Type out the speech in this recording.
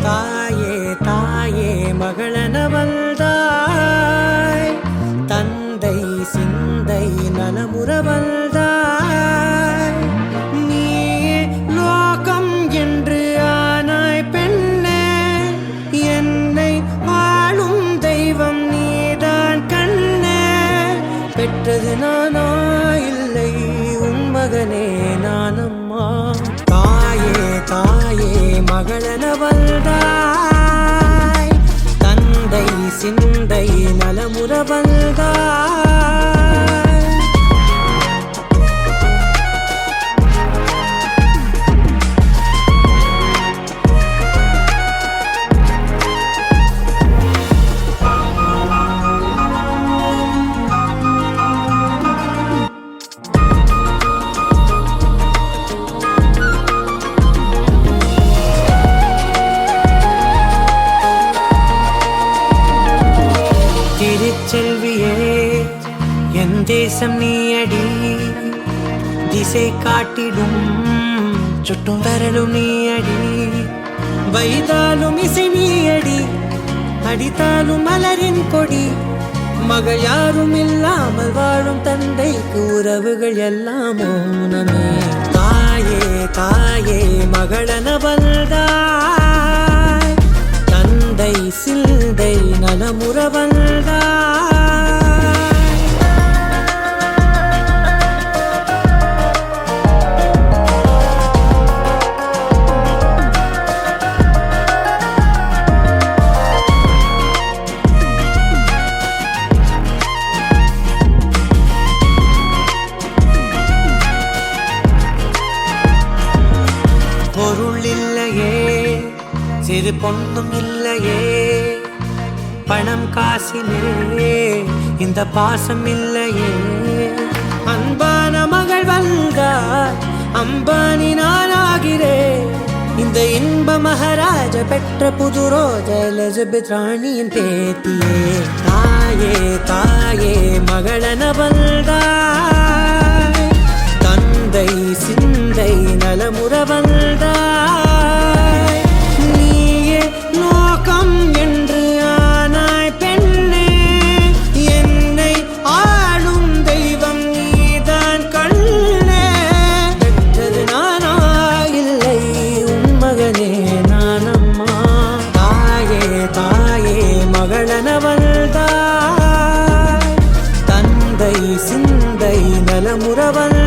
தாயே தாயே மகளனவள்தாய், தந்தை சிந்தை நலமுறவள்தாய். நீயே லோகம் என்று ஆனாய் பெண்ணே, என்னை வாழும் தெய்வம் நீதான் கண்ணே. பெற்றது நானா இல்லை உன் மகனே நானம்மா. தாயே தாயே மகளனவள்தாய், தந்தை சிந்தை நலமுறவள்தாய். திருச்செல்வியே என் தேசம் நீயடி, திசை காட்டிடும் சுட்டும் வரலும் நீயடி. வைதாலும் இசை நீயடி, அடித்தாலும் மலரின் கொடி. மகள் யாரும் இல்லாமல் வாழும் தந்தைக்கு உறவுகள் எல்லாம் மௌனமே. தாயே தாயே மகளனவள்தாய், தந்தை சிந்தை நலமுறவள்தாய். பொருள் இல்லையே, சிறு பொண்ணும் இல்லையே, பணம் காசிலே இந்த பாசம் இல்லையே. அன்பான மகள் வந்தார், அம்பானி நானாகிறேன். இந்த இன்ப மகாராஜ பெற்ற புது ரோஜ எலிசபெத் ராணியின் பேத்தியே. தாயே தாயே மகளனவள்தாய், தந்தை சிந்தை நலமுறவள்தாய். நீயே லோகம் என்று ஆனாய் பெண்ணே, என்னை ஆளும் தெய்வம் நீதான் கண்ணே. பெற்றது நானா இல்லை உன் மகனே நானம்மா. தாயே தாயே மகளனவள்தாய், தந்தை சிந்தை நலமுறவள்